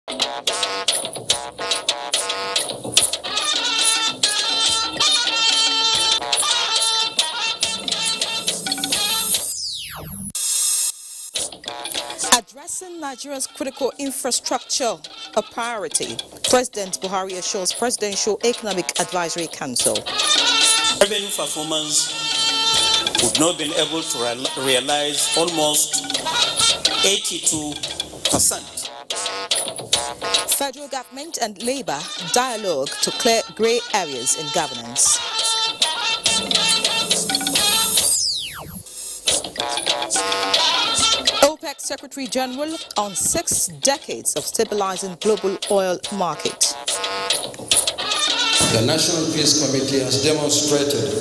Addressing Nigeria's critical infrastructure a priority, President Buhari assures Presidential Economic Advisory Council. Revenue performance would not been able to realize almost 82%. Federal government and Labour dialogue to clear grey areas in governance. OPEC Secretary General on 6 decades of stabilizing global oil market. The National Peace Committee has demonstrated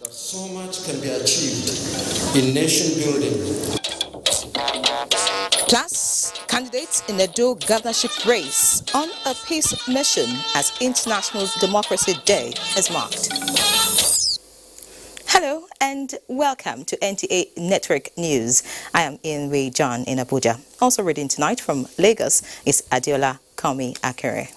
that so much can be achieved in nation building. Plus, candidates in the Edo governorship race on a peace mission as International Democracy Day is marked. Hello and welcome to NTA Network News. I am Inwe John in Abuja. Also reading tonight from Lagos is Adiola Komi Akere.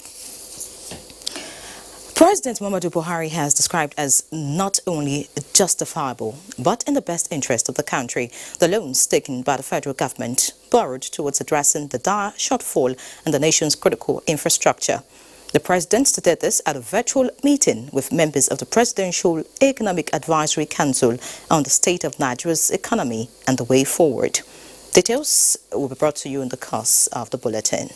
President Muhammadu Buhari has described as not only justifiable, but in the best interest of the country, the loans taken by the federal government borrowed towards addressing the dire shortfall in the nation's critical infrastructure. The president stated this at a virtual meeting with members of the Presidential Economic Advisory Council on the state of Nigeria's economy and the way forward. Details will be brought to you in the course of the bulletin.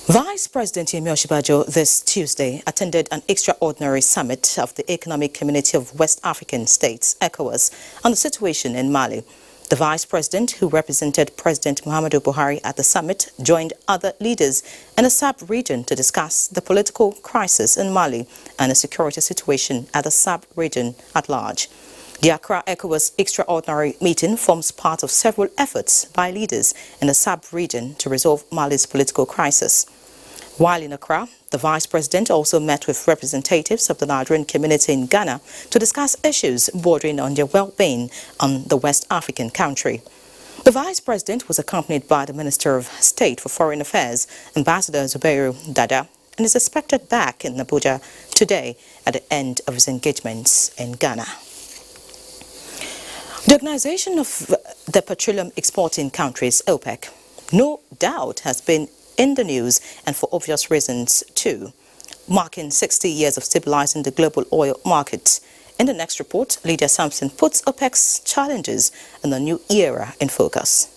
Vice President Yemi Osinbajo this Tuesday attended an extraordinary summit of the Economic Community of West African States, ECOWAS, on the situation in Mali. The Vice President, who represented President Muhammadu Buhari at the summit, joined other leaders in the sub-region to discuss the political crisis in Mali and the security situation at the sub-region at large. The Accra ECOWAS extraordinary meeting forms part of several efforts by leaders in the sub-region to resolve Mali's political crisis. While in Accra, the Vice President also met with representatives of the Nigerian community in Ghana to discuss issues bordering on their well-being on the West African country. The Vice President was accompanied by the Minister of State for Foreign Affairs, Ambassador Zubairu Dada, and is expected back in Abuja today at the end of his engagements in Ghana. The Organization of the Petroleum Exporting Countries, OPEC, no doubt has been in the news, and for obvious reasons too, marking 60 years of stabilizing the global oil market. In the next report, Lydia Sampson puts OPEC's challenges in a new era in focus.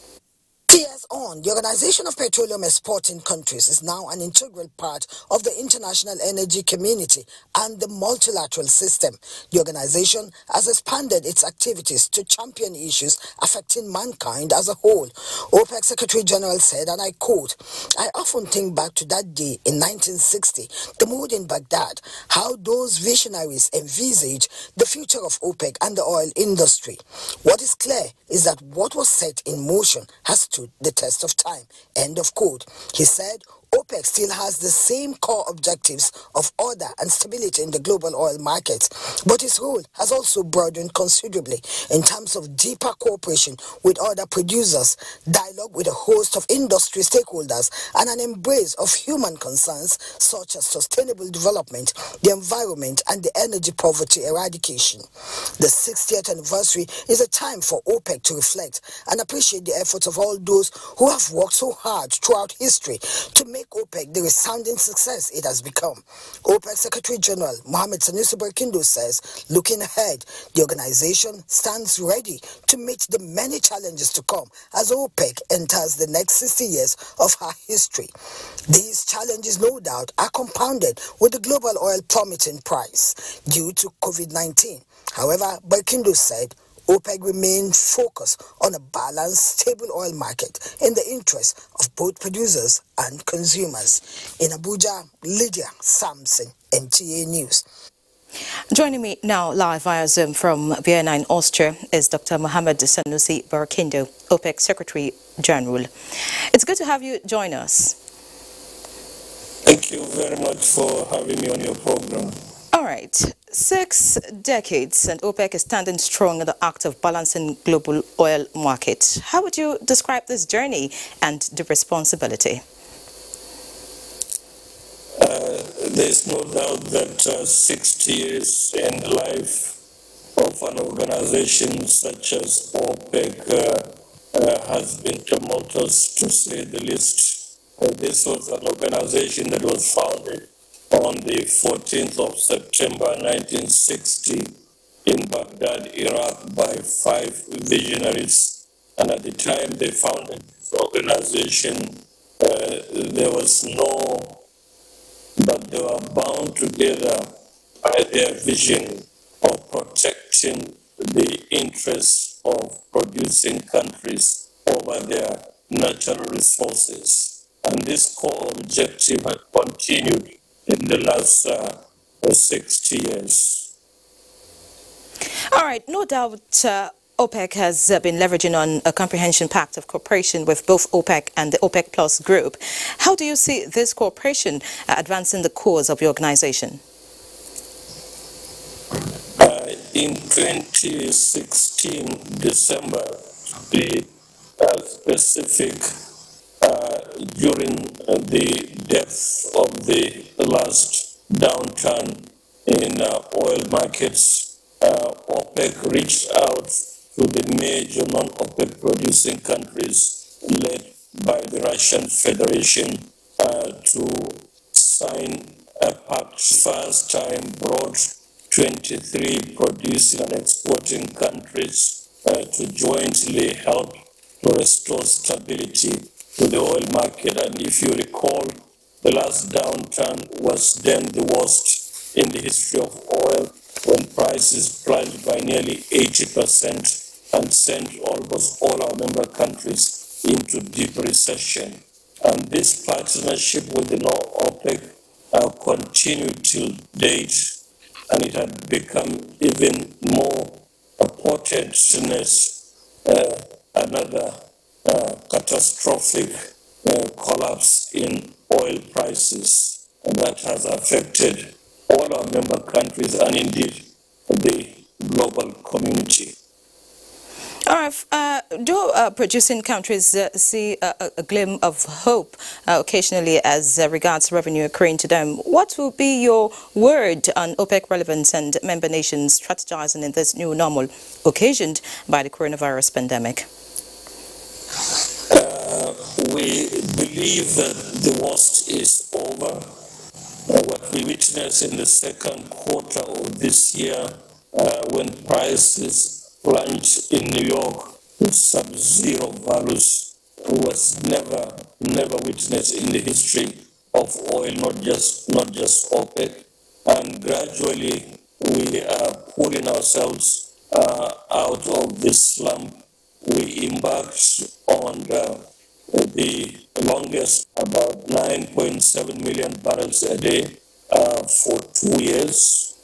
Years on, the Organization of Petroleum Exporting Countries is now an integral part of the international energy community and the multilateral system. The organization has expanded its activities to champion issues affecting mankind as a whole. OPEC Secretary General said, and I quote, "I often think back to that day in 1960, the mood in Baghdad, how those visionaries envisaged the future of OPEC and the oil industry. What is clear is that what was set in motion has stood the test of time." End of quote. He said OPEC still has the same core objectives of order and stability in the global oil market, but its role has also broadened considerably in terms of deeper cooperation with other producers, dialogue with a host of industry stakeholders, and an embrace of human concerns such as sustainable development, the environment, and the energy poverty eradication. The 60th anniversary is a time for OPEC to reflect and appreciate the efforts of all those who have worked so hard throughout history to make OPEC the resounding success it has become. OPEC Secretary General Mohammed Sanusi Barkindo says, looking ahead, the organization stands ready to meet the many challenges to come as OPEC enters the next 60 years of her history. These challenges, no doubt, are compounded with the global oil plummeting price due to COVID-19. However, Barkindo said, OPEC remained focused on a balanced, stable oil market in the interest of both producers and consumers. In Abuja, Lydia Sampson, NTA News. Joining me now live via Zoom from Vienna in Austria is Dr. Mohammed Sanusi Barkindo, OPEC Secretary General. It's good to have you join us. Thank you very much for having me on your program. All right. 6 decades and OPEC is standing strong in the act of balancing global oil market. How would you describe this journey and the responsibility? There's no doubt that 60 years in the life of an organization such as OPEC has been tumultuous, to say the least. This was an organization that was founded on the 14th of September 1960 in Baghdad, Iraq, by 5 visionaries. And at the time they founded this organization, there was no, but they were bound together by their vision of protecting the interests of producing countries over their natural resources. And this core objective has continued in the last 60 years. All right, no doubt OPEC has been leveraging on a comprehensive pact of cooperation with both OPEC and the OPEC Plus group. How do you see this cooperation advancing the cause of your organization? In 2016, December, to be specific, during the depth of the last downturn in oil markets, OPEC reached out to the major non-OPEC producing countries led by the Russian Federation to sign a pact. First time brought 23 producing and exporting countries to jointly help to restore stability to the oil market. And if you recall, the last downturn was then the worst in the history of oil, when prices plunged by nearly 80% and sent almost all our member countries into deep recession. And this partnership with the OPEC continued till date, and it had become even more potent since another catastrophic collapse in oil prices, and that has affected all our member countries and indeed the global community. All right, do producing countries see a glimmer of hope occasionally as regards revenue occurring to them? What will be your word on OPEC relevance and member nations strategizing in this new normal occasioned by the coronavirus pandemic? We believe that the worst is over. What we witnessed in the second quarter of this year, when prices plunged in New York to sub-zero values, was never witnessed in the history of oil, not just OPEC. And gradually we are pulling ourselves out of this slump. We embarked on the longest, about 9.7 million barrels a day for 2 years.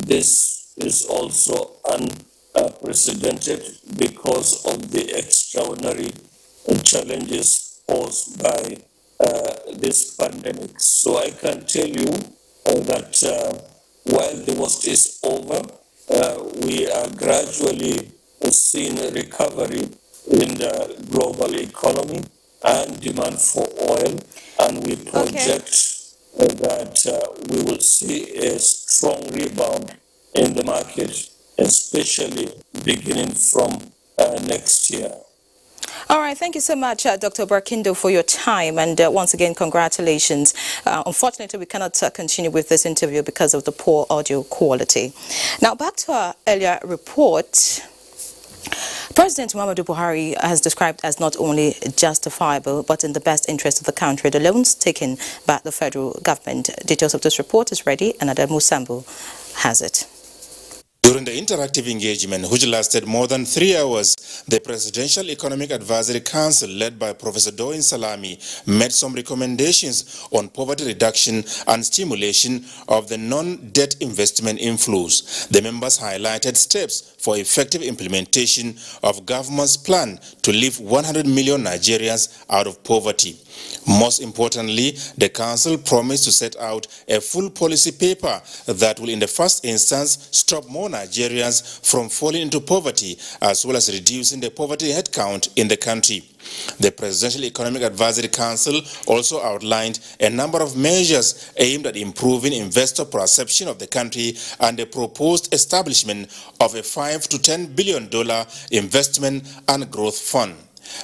This is also unprecedented because of the extraordinary challenges posed by this pandemic. So I can tell you that while the worst is over, we are gradually seeing a recovery in the global economy and demand for oil, and we project that we will see a strong rebound in the market, especially beginning from next year. All right, thank you so much, Dr. Barkindo, for your time, and once again, congratulations. Unfortunately, we cannot continue with this interview because of the poor audio quality. Now, back to our earlier report. President Muhammadu Buhari has described as not only justifiable but in the best interest of the country the loans taken by the federal government. Details of this report is ready, and Adamu Sambu has it. During the interactive engagement, which lasted more than 3 hours, the Presidential Economic Advisory Council, led by Professor Doin Salami, made some recommendations on poverty reduction and stimulation of the non-debt investment inflows. The members highlighted steps for effective implementation of government's plan to lift 100 million Nigerians out of poverty. Most importantly, the council promised to set out a full policy paper that will in the first instance stop more Nigerians from falling into poverty as well as reducing the poverty headcount in the country. The Presidential Economic Advisory Council also outlined a number of measures aimed at improving investor perception of the country and the proposed establishment of a $5 to $10 billion investment and growth fund.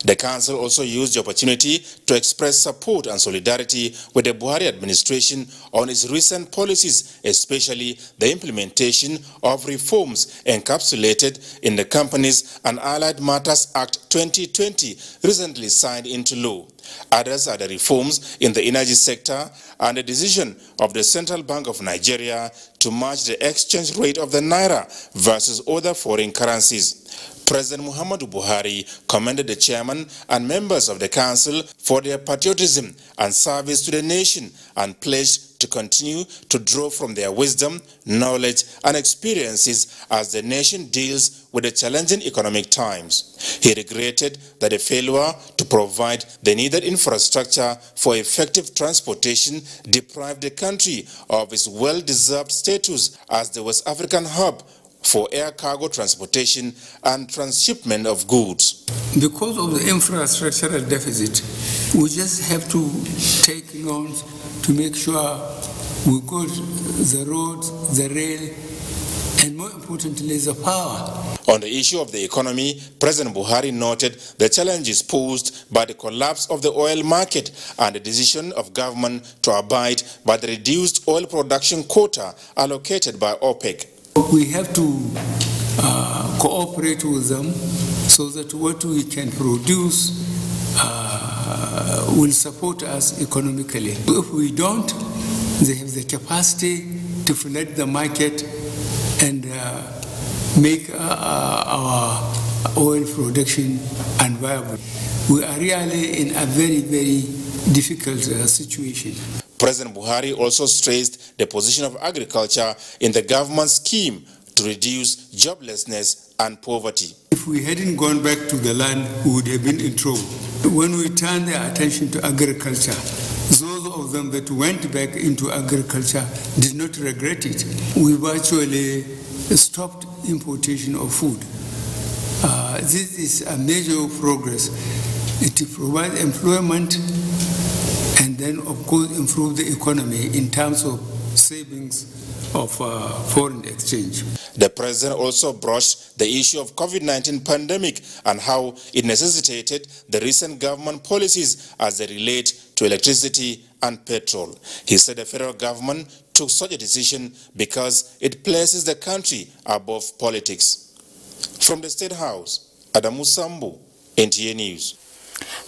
The council also used the opportunity to express support and solidarity with the Buhari administration on its recent policies, especially the implementation of reforms encapsulated in the Companies and Allied Matters Act 2020, recently signed into law. Others are the reforms in the energy sector and the decision of the Central Bank of Nigeria to match the exchange rate of the naira versus other foreign currencies. President Muhammadu Buhari commended the chairman and members of the council for their patriotism and service to the nation and pledged to continue to draw from their wisdom, knowledge and experiences as the nation deals with the challenging economic times. He regretted that the failure to provide the needed infrastructure for effective transportation deprived the country of its well-deserved status as the West African hub for air cargo transportation and transshipment of goods. Because of the infrastructural deficit, we just have to take loans to make sure we got the roads, the rail, and more importantly, the power. On the issue of the economy, President Buhari noted the challenges posed by the collapse of the oil market and the decision of government to abide by the reduced oil production quota allocated by OPEC. We have to cooperate with them so that what we can produce will support us economically. If we don't, they have the capacity to flood the market and make our oil production unviable. We are really in a very, very difficult situation. President Buhari also stressed the position of agriculture in the government's scheme to reduce joblessness and poverty. If we hadn't gone back to the land, we would have been in trouble. When we turned their attention to agriculture, those of them that went back into agriculture did not regret it. We virtually stopped importation of food. This is a major progress. It provides employment and then, of course, improve the economy in terms of savings of foreign exchange. The president also brushed the issue of COVID-19 pandemic and how it necessitated the recent government policies as they relate to electricity and petrol. He said the federal government took such a decision because it places the country above politics. From the State House, Adamu Sambu, NTA News.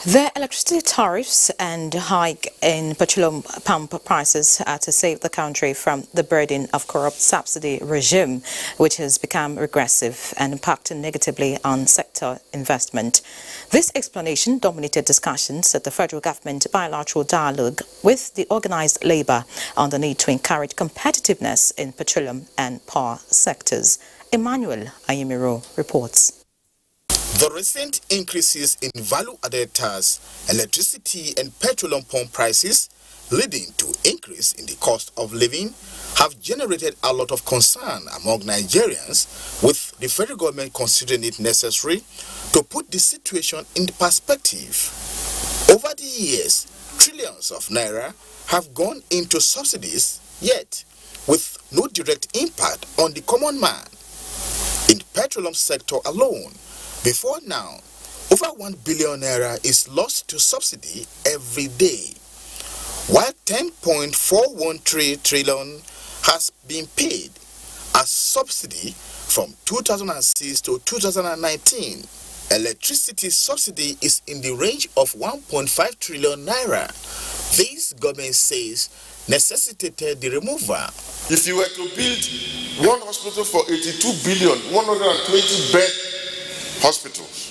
The electricity tariffs and hike in petroleum pump prices are to save the country from the burden of corrupt subsidy regime, which has become regressive and impacting negatively on sector investment. This explanation dominated discussions at the federal government bilateral dialogue with the organized labor on the need to encourage competitiveness in petroleum and power sectors. Emmanuel Ayimiro reports. The recent increases in value-added tax, electricity and petroleum pump prices, leading to increase in the cost of living, have generated a lot of concern among Nigerians, with the federal government considering it necessary to put the situation in perspective. Over the years, trillions of naira have gone into subsidies, yet with no direct impact on the common man. In the petroleum sector alone, before now, over 1 billion naira is lost to subsidy every day, while 10.413 trillion has been paid as subsidy from 2006 to 2019. Electricity subsidy is in the range of 1.5 trillion naira. This government says necessitated the removal. If you were to build one hospital for 82 billion, 120 bed hospitals,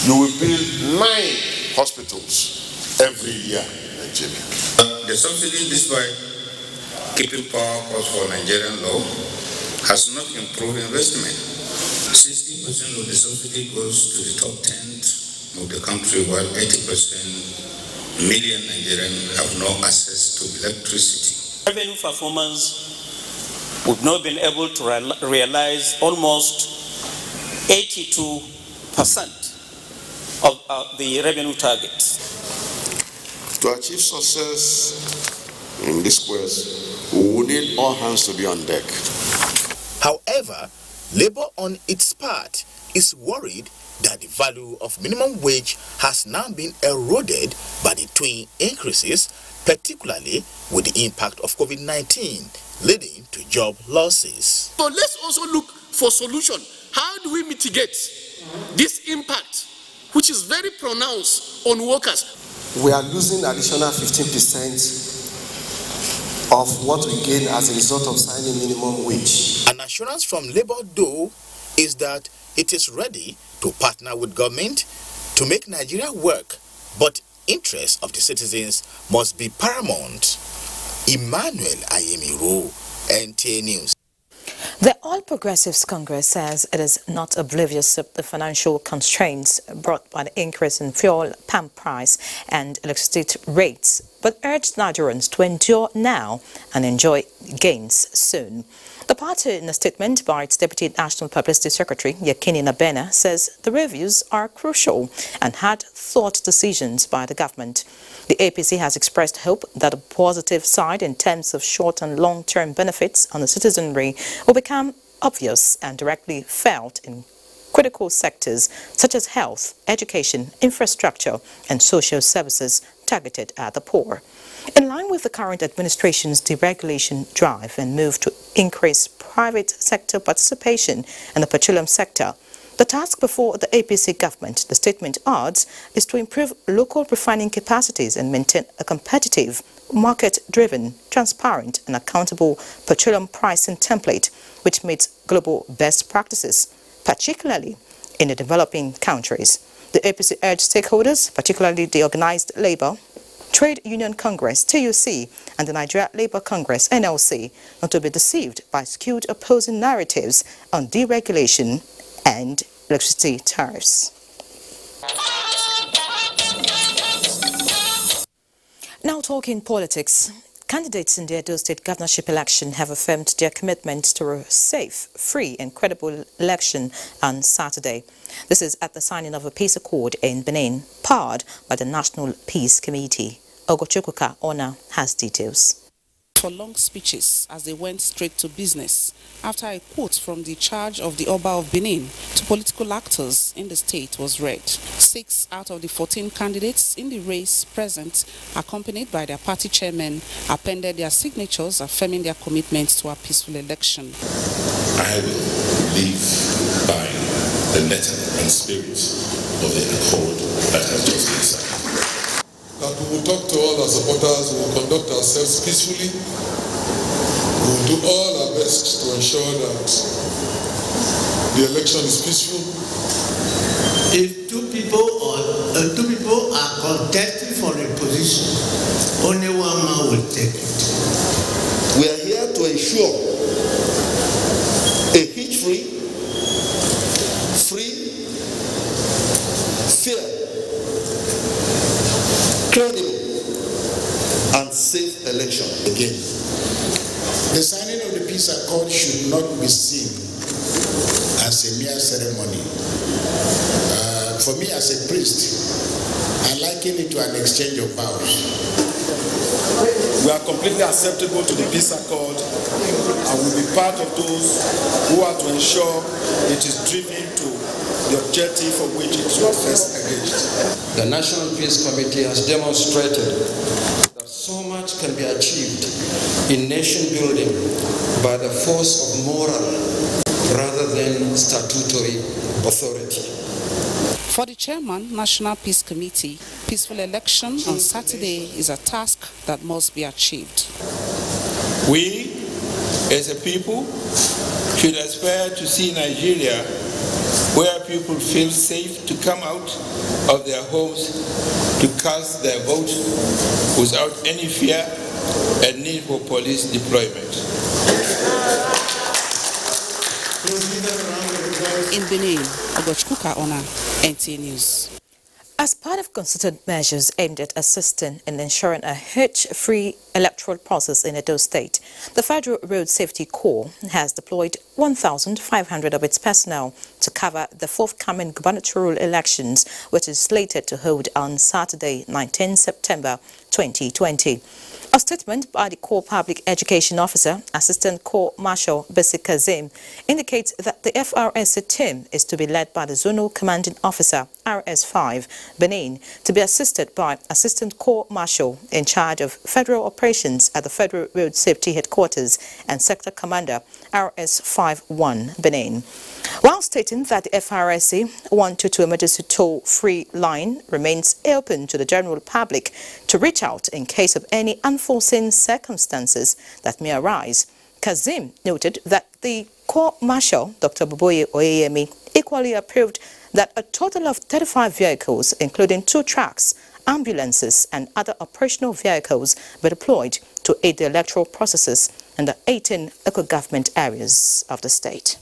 you will build 9 hospitals every year in Nigeria. The subsidy, despite keeping power costs for Nigerian law, has not improved investment. 60% of the subsidy goes to the top 10 of the country, while 80% million Nigerians have no access to electricity. Revenue performance, we've not been able to realize almost 82% of the revenue targets. To achieve success in this quest, we will need all hands to be on deck. However, Labour on its part is worried that the value of minimum wage has now been eroded by the twin increases, particularly with the impact of COVID-19 leading to job losses. So let's also look for solution. How do we mitigate this impact, which is very pronounced on workers? We are losing additional 15% of what we gain as a result of signing minimum wage. An assurance from Labour, though, is that it is ready to partner with government to make Nigeria work, but interests of the citizens must be paramount. Emmanuel Ayemiro, NTA News. The All Progressives Congress says it is not oblivious of the financial constraints brought by the increase in fuel pump price and electricity rates, but urged Nigerians to endure now and enjoy gains soon. The party, in a statement by its Deputy National Publicity Secretary, Yakini Nabena, says the reviews are crucial and had thought decisions by the government. The APC has expressed hope that a positive side in terms of short and long-term benefits on the citizenry will become obvious and directly felt in critical sectors such as health, education, infrastructure, and social services targeted at the poor. In line with the current administration's deregulation drive and move to increase private sector participation in the petroleum sector, the task before the APC government, the statement adds, is to improve local refining capacities and maintain a competitive, market-driven, transparent and accountable petroleum pricing template which meets global best practices, particularly in the developing countries. The APC urged stakeholders, particularly the Organized Labour, Trade Union Congress, TUC, and the Nigeria Labour Congress, NLC, not to be deceived by skewed opposing narratives on deregulation and electricity tariffs. Now talking politics. Candidates in the Edo State governorship election have affirmed their commitment to a safe, free and credible election on Saturday. This is at the signing of a peace accord in Benin, powered by the National Peace Committee. Ogochukwuka Ona has details. For long speeches as they went straight to business after a quote from the charge of the Oba of Benin to political actors in the state was read. 6 out of the 14 candidates in the race present, accompanied by their party chairmen, appended their signatures affirming their commitment to a peaceful election. I will live by the letter and spirit of the accord that has just been signed. That we will talk to all our supporters, we will conduct ourselves peacefully. We will do all our best to ensure that the election is peaceful. If two people are contesting for a position, only one man will take it. We are here to ensure a hitch-free, fair, credible and safe election again. The signing of the peace accord should not be seen as a mere ceremony. For me as a priest, I liken it to an exchange of vows. We are completely acceptable to the peace accord and will be part of those who are to ensure it is driven to the objective for which it was first engaged. The National Peace Committee has demonstrated that so much can be achieved in nation building by the force of moral rather than statutory authority. For the chairman, National Peace Committee, peaceful election on Saturday is a task that must be achieved. We, as a people, should aspire to see Nigeria where people feel safe to come out of their homes to cast their vote without any fear and need for police deployment. In Benin, Ogochukwuka Ona, NTA News. As part of concerted measures aimed at assisting in ensuring a hitch-free electoral process in Edo State, the Federal Road Safety Corps has deployed 1,500 of its personnel to cover the forthcoming gubernatorial elections, which is slated to hold on Saturday, 19 September 2020. A statement by the Corps Public Education Officer, Assistant Corps Marshal Bisi Kazim, indicates that the FRSC team is to be led by the Zonal Commanding Officer, RS5, Benin, to be assisted by Assistant Corps Marshal in charge of Federal Operations at the Federal Road Safety Headquarters and Sector Commander, RS51, Benin. While stating that the FRSC 122 emergency toll-free line remains open to the general public to reach out in case of any unforeseen circumstances that may arise, Kazim noted that the Corps Marshal, Dr. Boboye Oyeyemi, equally approved that a total of 35 vehicles, including 2 trucks, ambulances and other operational vehicles, be deployed to aid the electoral processes in the 18 local government areas of the state.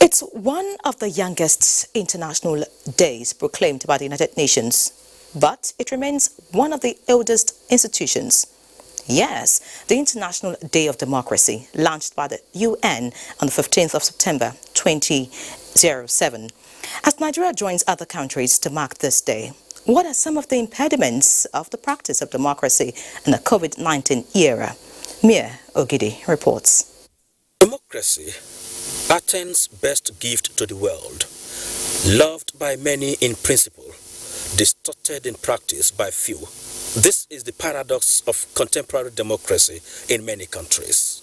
It's one of the youngest international days proclaimed by the United Nations, but it remains one of the oldest institutions. Yes, the International Day of Democracy, launched by the UN on the 15th of September 2007. As Nigeria joins other countries to mark this day, what are some of the impediments of the practice of democracy in the COVID-19 era? Mia Ogidi reports. Democracy, Athens' best gift to the world, loved by many in principle, distorted in practice by few. This is the paradox of contemporary democracy in many countries.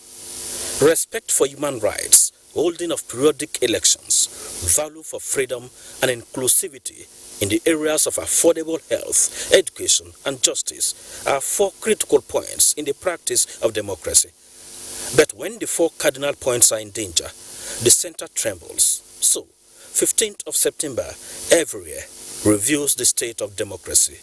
Respect for human rights, holding of periodic elections, value for freedom and inclusivity in the areas of affordable health, education and justice are 4 critical points in the practice of democracy. But when the 4 cardinal points are in danger, the center trembles. So, 15th of September every year reviews the state of democracy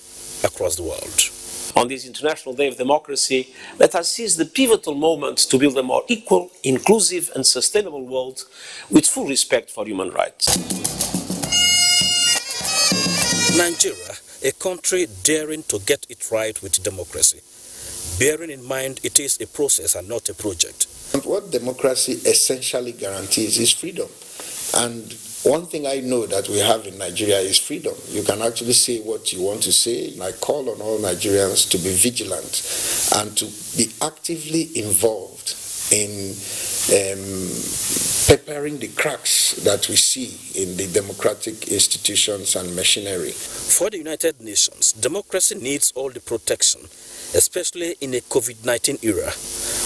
across the world. On this International Day of Democracy, let us seize the pivotal moment to build a more equal, inclusive and sustainable world with full respect for human rights. Nigeria, a country daring to get it right with democracy, bearing in mind it is a process and not a project. And what democracy essentially guarantees is freedom. And one thing I know that we have in Nigeria is freedom. You can actually say what you want to say. I call on all Nigerians to be vigilant and to be actively involved in preparing the cracks that we see in the democratic institutions and machinery. For the United Nations, democracy needs all the protection, especially in a COVID-19 era,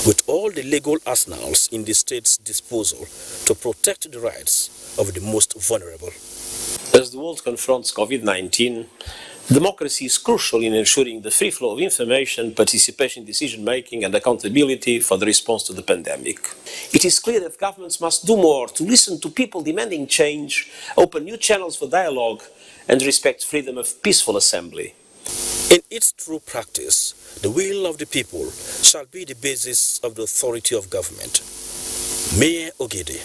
with all the legal arsenals in the state's disposal to protect the rights of the most vulnerable. As the world confronts COVID-19, democracy is crucial in ensuring the free flow of information, participation in decision-making and accountability for the response to the pandemic. It is clear that governments must do more to listen to people demanding change, open new channels for dialogue and respect freedom of peaceful assembly. In its true practice, the will of the people shall be the basis of the authority of government. Mayor Ogidi,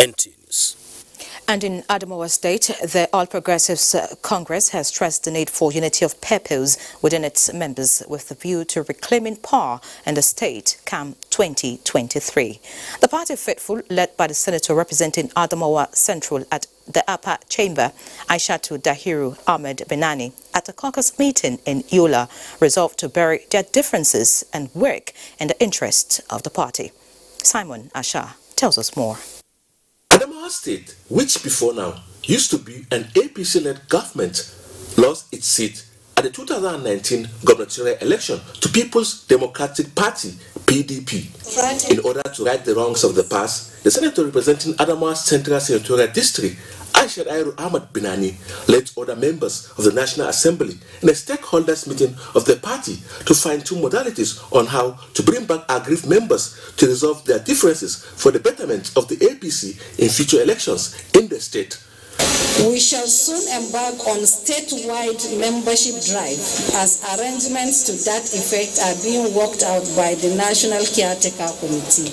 NTA News. And in Adamawa State, the All Progressives Congress has stressed the need for unity of purpose within its members with the view to reclaiming power in the state come 2023. The party faithful, led by the senator representing Adamawa Central at the upper chamber, Aishatu Dahiru Ahmed Benani, at a caucus meeting in Yola, resolved to bury their differences and work in the interest of the party. Simon Asha tells us more. Adamawa State, which before now used to be an APC-led government, lost its seat at the 2019 gubernatorial election to People's Democratic Party, PDP. In order to right the wrongs of the past, the senator representing Adamawa Central Senatorial District, Aisha Dahiru Ahmed Benani, led other members of the National Assembly in a stakeholders meeting of the party to fine-tune modalities on how to bring back aggrieved members to resolve their differences for the betterment of the APC in future elections in the state. We shall soon embark on statewide membership drive as arrangements to that effect are being worked out by the National Caretaker Committee.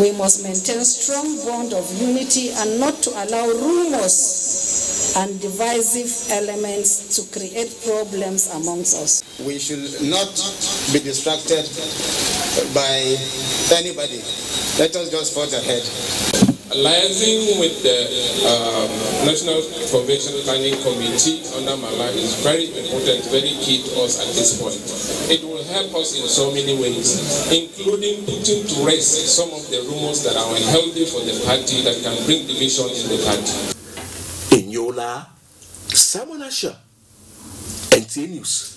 We must maintain strong bond of unity and not to allow rumors and divisive elements to create problems amongst us. We should not be distracted by anybody. Let us just forge ahead. Liaising with the National Convention Planning Committee under Mala is very important, very key to us at this point. It will help us in so many ways, including putting to rest some of the rumors that are unhealthy for the party that can bring division in the party. In Yola, Simon Asher, NTA News.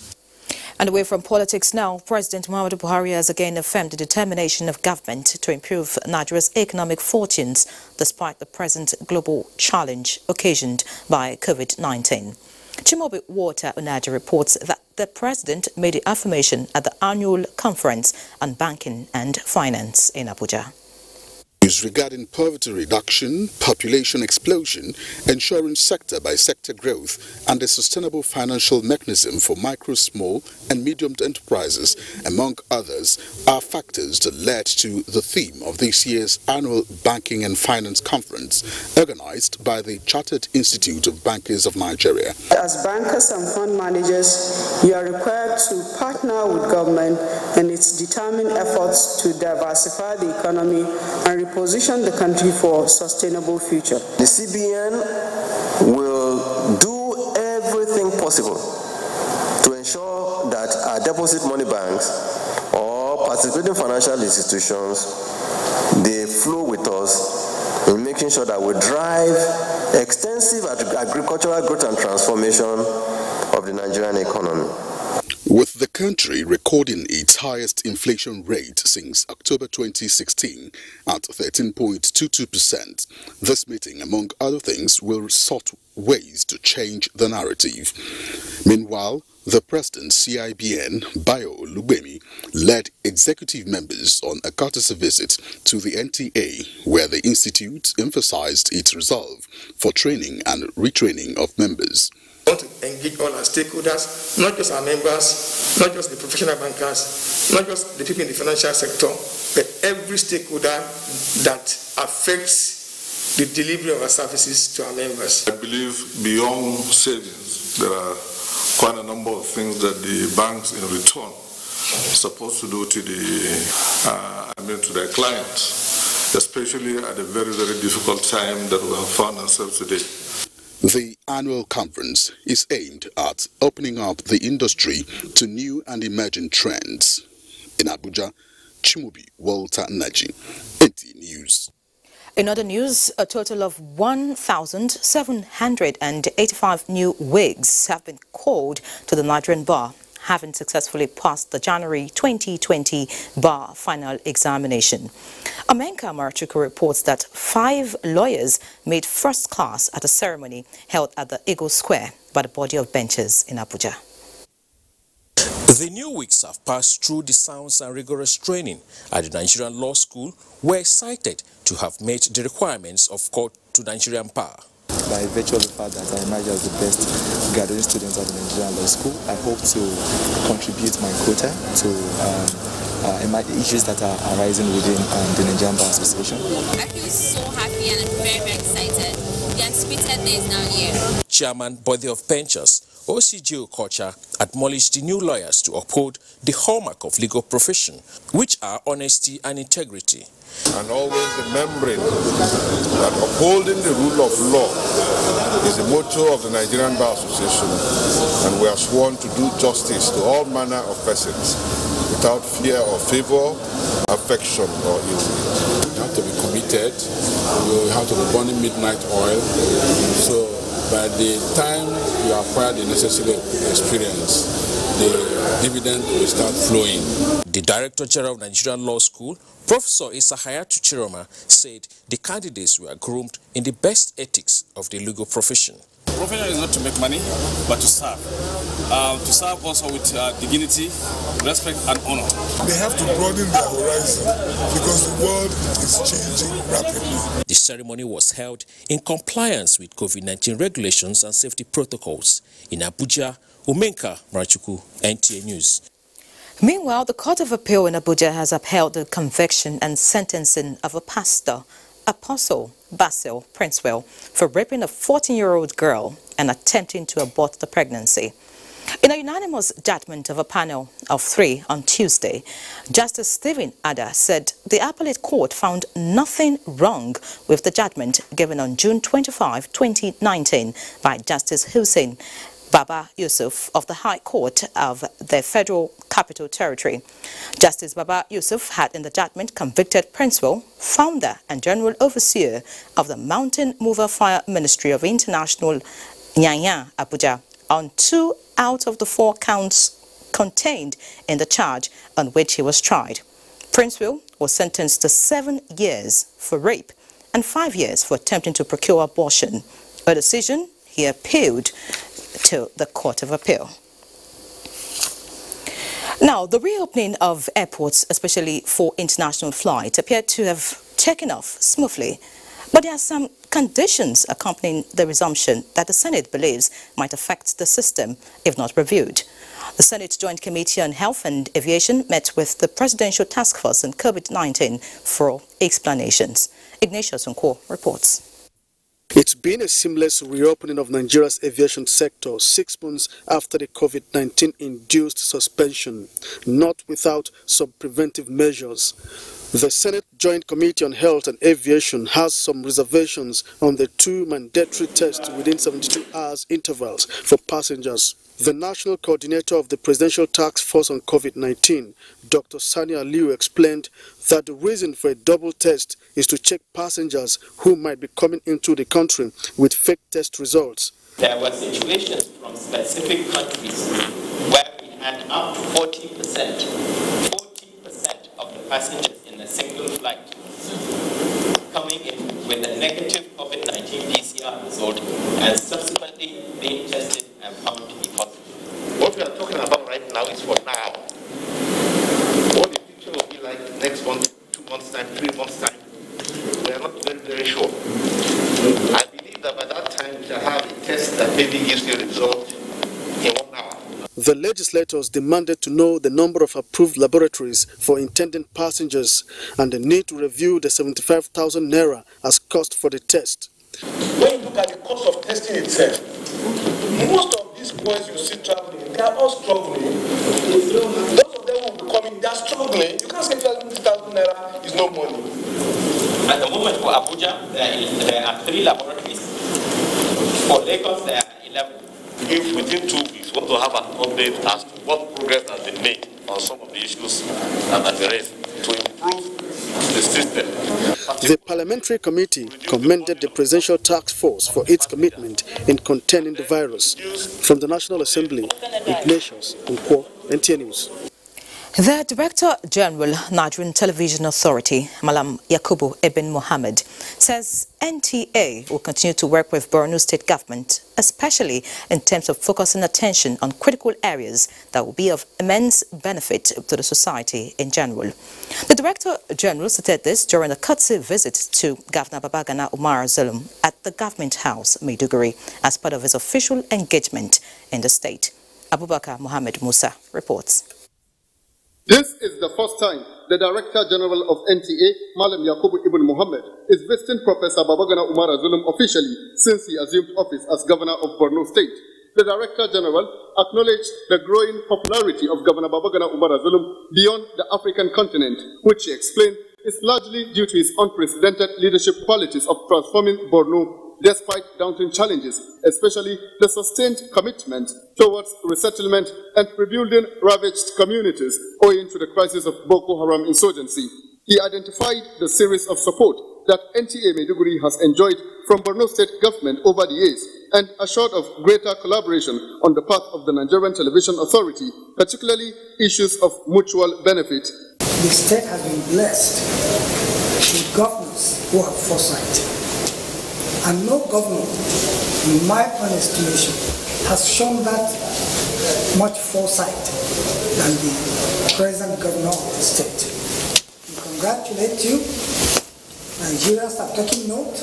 And away from politics now, President Muhammadu Buhari has again affirmed the determination of government to improve Nigeria's economic fortunes despite the present global challenge occasioned by COVID-19. Chimobi Water Onaja reports that the president made the affirmation at the annual conference on banking and finance in Abuja. Regarding poverty reduction, population explosion, ensuring sector-by-sector growth, and a sustainable financial mechanism for micro, small, and medium enterprises, among others, are factors that led to the theme of this year's annual Banking and Finance Conference, organized by the Chartered Institute of Bankers of Nigeria. As bankers and fund managers, we are required to partner with government in its determined efforts to diversify the economy and position the country for a sustainable future. The CBN will do everything possible to ensure that our deposit money banks or participating financial institutions, they flow with us in making sure that we drive extensive agricultural growth and transformation of the Nigerian economy. With the country recording its highest inflation rate since October 2016 at 13.22%, this meeting, among other things, will sought ways to change the narrative. Meanwhile, the president, CIBN, Bayo Lubemi, led executive members on a courtesy visit to the NTA, where the institute emphasized its resolve for training and retraining of members. We want to engage all our stakeholders, not just our members, not just the professional bankers, not just the people in the financial sector, but every stakeholder that affects the delivery of our services to our members. I believe beyond savings, there are quite a number of things that the banks in return are supposed to do to their clients, especially at a very, very difficult time that we have found ourselves today. The annual conference is aimed at opening up the industry to new and emerging trends. In Abuja, Chimobi Walter Naji, NTA News. In other news, a total of 1,785 new wigs have been called to the Nigerian bar, having successfully passed the January 2020 bar final examination. Amenka Marachuku reports that 5 lawyers made first class at a ceremony held at the Eagle Square by the body of benches in Abuja. The new wigs have passed through the sounds and rigorous training at the Nigerian Law School, were excited to have met the requirements of court to Nigerian bar. By virtue of the fact that I emerged as the best graduate student at the Nigerian Law School, I hope to contribute my quota to issues that are arising within the Nigerian Bar Association. I feel so happy and I'm very, very excited. The anticipated day is now here. Chairman Body of Benchers, OCJ Okocha, admonished the new lawyers to uphold the hallmark of legal profession, which are honesty and integrity. And always remembering that upholding the rule of law is the motto of the Nigerian Bar Association, and we are sworn to do justice to all manner of persons without fear or favor, affection or ill will. You have to be committed, you have to be burning midnight oil, so by the time you acquire the necessary experience, the dividend will start flowing. The Director General of Nigerian Law School, Professor Isahayatu Chiroma, said the candidates were groomed in the best ethics of the legal profession. The profession is not to make money, but to serve. To serve also with dignity, respect and honor. They have to broaden their horizon because the world is changing rapidly. The ceremony was held in compliance with COVID-19 regulations and safety protocols. In Abuja, Amenka Marachuku, NTA News. Meanwhile, the Court of Appeal in Abuja has upheld the conviction and sentencing of a pastor Apostle Basil Princewell for raping a 14-year-old girl and attempting to abort the pregnancy. In a unanimous judgment of a panel of 3 on Tuesday, Justice Stephen Ada said the appellate court found nothing wrong with the judgment given on June 25, 2019 by Justice Hussein Baba Yusuf of the High Court of the Federal Capital Territory. Justice Baba Yusuf had in the judgment convicted Princewell, founder and general overseer of the Mountain Mover Fire Ministry of International Nigerian, Abuja, on 2 out of the 4 counts contained in the charge on which he was tried. Princewell was sentenced to 7 years for rape and 5 years for attempting to procure abortion, a decision he appealed to the Court of Appeal. Now, the reopening of airports, especially for international flights, appeared to have taken off smoothly. But there are some conditions accompanying the resumption that the Senate believes might affect the system if not reviewed. The Senate Joint Committee on Health and Aviation met with the Presidential Task Force on COVID-19 for explanations. Ignatius Nko reports. It's been a seamless reopening of Nigeria's aviation sector 6 months after the COVID-19 induced suspension, not without some preventive measures. The Senate Joint Committee on Health and Aviation has some reservations on the 2 mandatory tests within 72 hours intervals for passengers. The National Coordinator of the Presidential Task Force on COVID-19, Dr. Sani Aliu, explained that the reason for a double test is to check passengers who might be coming into the country with fake test results. There were situations from specific countries where we had up to 40% of the passengers in a single flight coming in with a negative COVID-19 PCR result and subsequently being tested and found to be positive. What we are talking about right now is for now. What the picture will be like next month, 2 months' time, 3 months' time, we are not very, very sure. I believe that by that time we shall have a test that maybe gives you a result in 1 hour. The legislators demanded to know the number of approved laboratories for intended passengers and the need to review the 75,000 naira as cost for the test. When you look at the cost of testing itself, most of these boys you see traveling, they are all struggling. Those of them who will be coming, they are struggling. You can't say 20,000 naira is no money. At the moment for Abuja, there are 3 laboratories. For Lagos, there are 11. If within 2 weeks we want to have an update as to what progress has been made on some of the issues that have been raised to improve the system. The Parliamentary Committee commended the Presidential Task Force for its commitment in containing the virus. From the National Assembly, Ignatius Nko, NTA News. The Director General, Nigerian Television Authority, Malam Yakubu Ibn Mohammed, says NTA will continue to work with Borno State government, especially in terms of focusing attention on critical areas that will be of immense benefit to the society in general. The Director General stated this during a courtesy visit to Governor Babagana Umar Zulum at the Government House, Maiduguri, as part of his official engagement in the state. Abubakar Mohammed Musa reports. This is the first time the Director General of NTA, Malam Yakubu Ibn Mohammed, is visiting Professor Babagana Umar Zulum officially since he assumed office as Governor of Borno State. The Director General acknowledged the growing popularity of Governor Babagana Umar Zulum beyond the African continent, which he explained is largely due to his unprecedented leadership qualities of transforming Borno despite daunting challenges, especially the sustained commitment towards resettlement and rebuilding ravaged communities owing to the crisis of Boko Haram insurgency. He identified the series of support that NTA Maiduguri has enjoyed from Borno State government over the years and assured of greater collaboration on the part of the Nigerian Television Authority, particularly issues of mutual benefit. The state has been blessed with governors who have foresight. And no government, in my own estimation, has shown that much foresight than the present governor of the state. We congratulate you. Nigerians have taken note.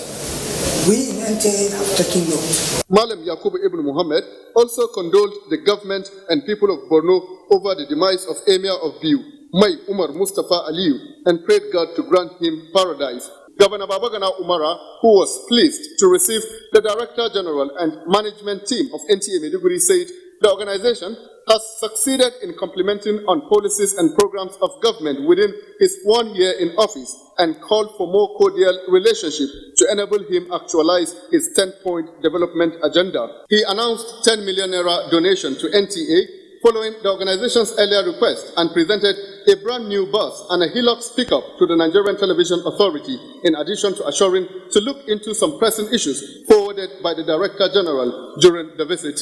We in NTA have taken note. Malam Yakubu Ibn Mohammed also condoled the government and people of Borno over the demise of Emir of Biu, Mai Umar Mustafa Aliyu, and prayed God to grant him paradise. Governor Babagana Umara, who was pleased to receive the Director General and management team of NTA Maiduguri, said the organization has succeeded in complementing on policies and programs of government within his 1 year in office and called for more cordial relationship to enable him actualize his 10-point development agenda. He announced 10 million naira donation to NTA following the organization's earlier request and presented a brand new bus and a Hilux pickup to the Nigerian Television Authority, in addition to assuring to look into some pressing issues forwarded by the Director General during the visit.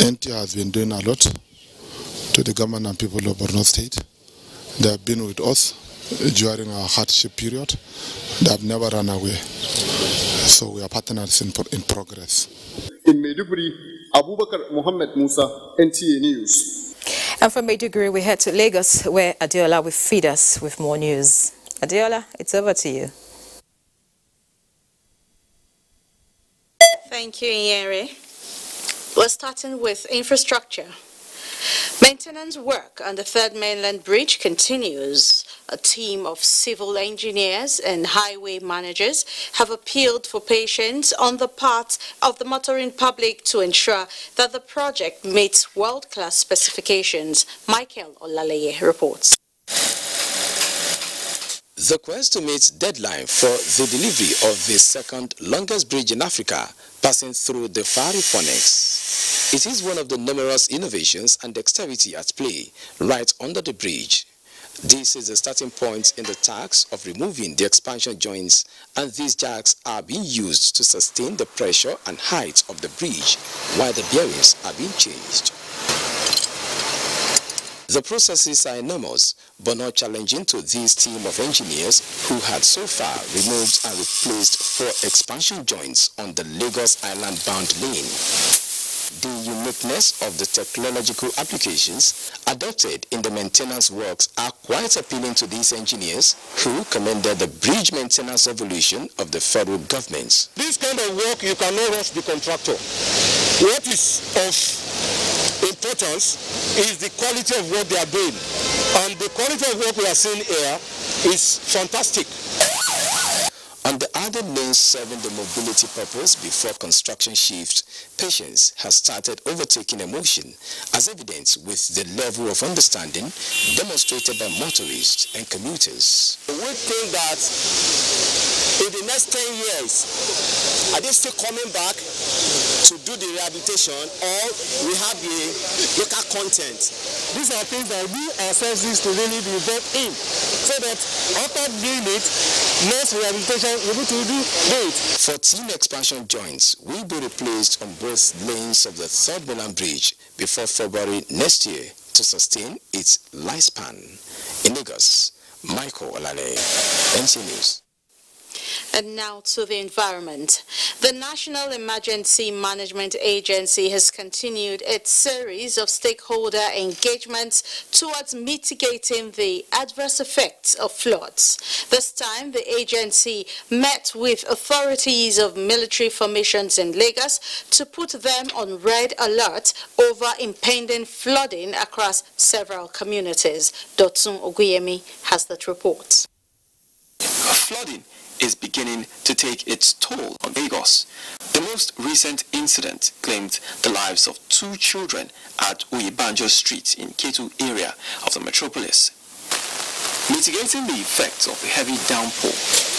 NTA has been doing a lot to the government and people of Borno State. They have been with us during our hardship period. They have never run away. So we are partners in progress. In Maiduguri, Abubakar Mohammed Musa, NTA News. And from Maiduguri, we head to Lagos, where Adeola will feed us with more news. Adeola, it's over to you. Thank you, Inyere. We're starting with infrastructure. Maintenance work on the Third Mainland Bridge continues. A team of civil engineers and highway managers have appealed for patience on the part of the motoring public to ensure that the project meets world-class specifications. Michael Olaleye reports. The quest to meet deadline for the delivery of the second longest bridge in Africa, passing through the Fari Phoenix. It is one of the numerous innovations and dexterity at play right under the bridge. This is the starting point in the task of removing the expansion joints, and these jacks are being used to sustain the pressure and height of the bridge while the bearings are being changed. The processes are enormous, but not challenging to this team of engineers who had so far removed and replaced 4 expansion joints on the Lagos Island-bound lane. The uniqueness of the technological applications adopted in the maintenance works are quite appealing to these engineers, who commended the bridge maintenance evolution of the federal government. This kind of work, you cannot rush the contractor. What is of importance is the quality of what they are doing. And the quality of what we are seeing here is fantastic. On the other lanes serving the mobility purpose before construction shift, patience has started overtaking emotion, as evident with the level of understanding demonstrated by motorists and commuters. We think that in the next 10 years, are they still coming back to do the rehabilitation, or we have the local content? These are things that we ourselves need to really be involved in, so that after doing it, next rehabilitation we're able to do it. 14 expansion joints will be replaced on both lanes of the Third Mainland Bridge before February next year to sustain its lifespan. In Lagos, Michael Olale, NTA News. And now to the environment. The National Emergency Management Agency has continued its series of stakeholder engagements towards mitigating the adverse effects of floods. This time, the agency met with authorities of military formations in Lagos to put them on red alert over impending flooding across several communities. Dotsun Oguyemi has that report. Flooding is beginning to take its toll on Lagos. The most recent incident claimed the lives of 2 children at Uyibanjo Street in Ketu area of the metropolis. Mitigating the effects of the heavy downpour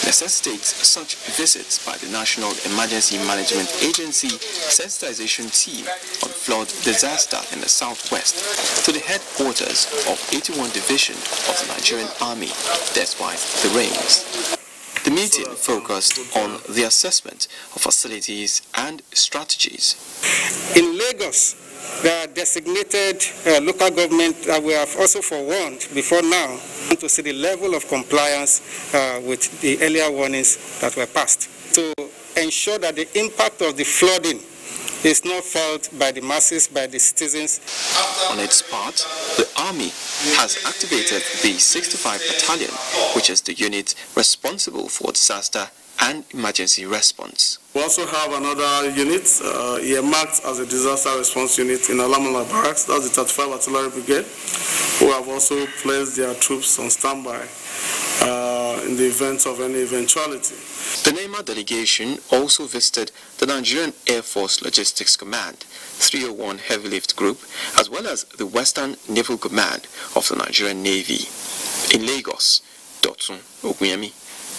necessitates such visits by the National Emergency Management Agency sensitization team on flood disaster in the southwest to the headquarters of 81 Division of the Nigerian Army, despite the rains. The meeting focused on the assessment of facilities and strategies. In Lagos, there are designated local government that we have also forewarned before now to see the level of compliance with the earlier warnings that were passed, to ensure that the impact of the flooding is not felt by the masses, by the citizens. On its part, the Army has activated the 65 Battalion, which is the unit responsible for disaster and emergency response. We also have another unit earmarked as a disaster response unit in Alamala Barracks. That's the 35 Artillery Brigade, who have also placed their troops on standby in the event of any eventuality. The NEMA delegation also visited the Nigerian Air Force Logistics Command, 301 Heavy Lift Group, as well as the Western Naval Command of the Nigerian Navy. In Lagos, Dotun Oguyemi,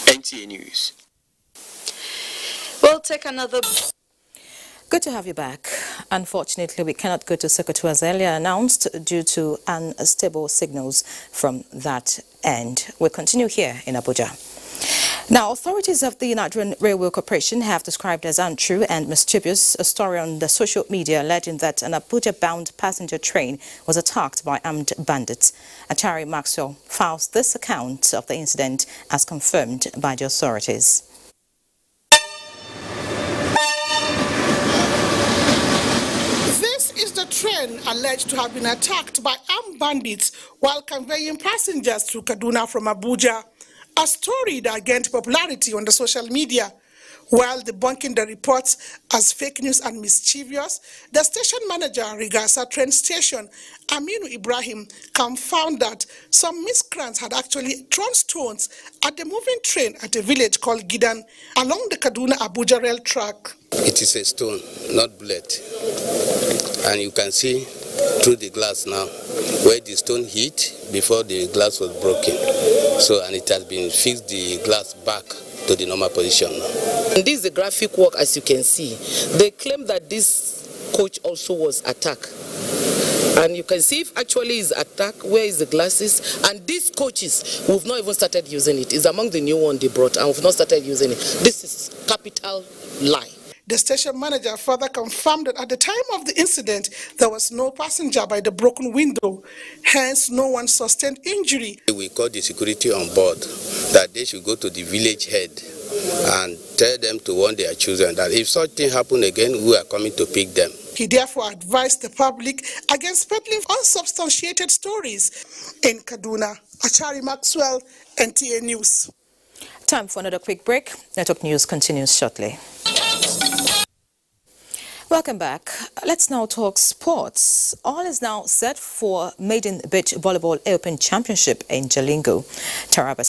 NTA News. We'll take another... Good to have you back. Unfortunately, we cannot go to Sokoto as earlier announced due to unstable signals from that end. We'll continue here in Abuja. Now, authorities of the Nigerian Railway Corporation have described as untrue and mischievous a story on the social media alleging that an Abuja-bound passenger train was attacked by armed bandits. Achari Maxwell files this account of the incident as confirmed by the authorities. The train alleged to have been attacked by armed bandits while conveying passengers to Kaduna from Abuja, a story that gained popularity on the social media. While debunking the reports as fake news and mischievous, the station manager, Rigasa train station, Aminu Ibrahim, confirmed that some miscreants had actually thrown stones at the moving train at a village called Gidan along the Kaduna-Abuja rail track. It is a stone, not bullet. And you can see through the glass now where the stone hit before the glass was broken. So, and it has been fixed the glass back to the normal position now. And this is the graphic work, as you can see. They claim that this coach also was attacked. And you can see if actually is attacked, where is the glasses? And these coaches, we've not even started using it. It's among the new one they brought, and we've not started using it. This is capital lie. The station manager further confirmed that at the time of the incident, there was no passenger by the broken window. Hence, no one sustained injury. We called the security on board that they should go to the village head and tell them to warn their children that if such thing happen again, we are coming to pick them. He therefore advised the public against peddling unsubstantiated stories. In Kaduna, Achari Maxwell, NTA News. Time for another quick break. Network News continues shortly. Welcome back. Let's now talk sports. All is now set for Maiden Beach Volleyball Open Championship in Jalingo. Taraba